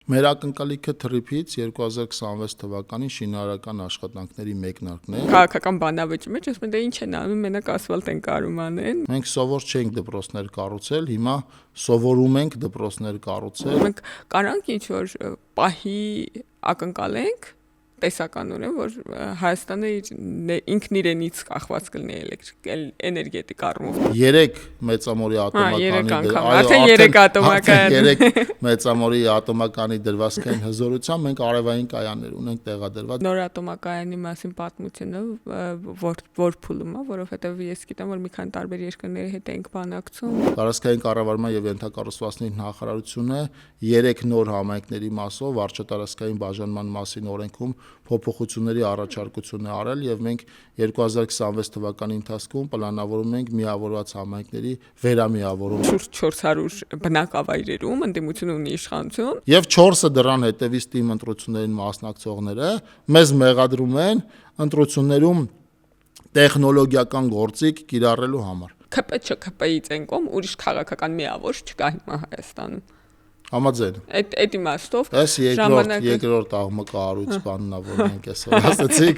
Մեր ակնկալիքը թրիփից 2026 թվականի շինարարական աշխատանքների մեկնարկն է։ Քաղաքական բանավեճի մեջ ասում են դե ինչ են անում, մենակ ասֆալտ են կարում անեն։ Մենք սովոր չենք դպրոցներ կառուցել, հիմա սովորում ենք դպրոցներ կառուցել։ Մենք կարանք ինչ որ պահի ակնկալենք տեսականորեն, որ Հայաստանը ինքն իրենից կախված կլինի էներգետիկ առումով։ 3 մեծամորի մեծամորի ատոմականի դրվածքային հզորությամբ մենք արևային կայաններ ունենք տեղադրված։ Նոր ատոմակայանի մասին պատմությունը որ փուլում է, որովհետև ես գիտեմ, որ մի քանի տարբեր երկրների հետ ենք բանակցում։ Տարածքային կառավարման եւ ենթակառուցվածքների նախարարությունը 3 նոր համայնքների մասով վարչատարածքային բաժանման մասին օրենքում փոփոխությունների առաջարկություն է արել եւ մենք 2026 թվականի ընթացքում պլանավորում ենք միավորված համայնքների վերամիավորում։ Շուրջ 400 բնակավայրերում ընդդիմություն ունի իշխանություն եւ 4-ը դրան հետևից թիմ ընտրություններին մասնակցողները մեզ մեղադրում են ընտրություններում տեխնոլոգիական գործիք կիրառելու համար։ ՔՊ-ից են կողմ ուրիշ քաղաքական միավոր չկա հիմա Հայաստանում։ Համաձայն։ Այդ իմաստով այս երկրորդ աղմկահարույց բանն է, որ մենք այսօր ասացինք։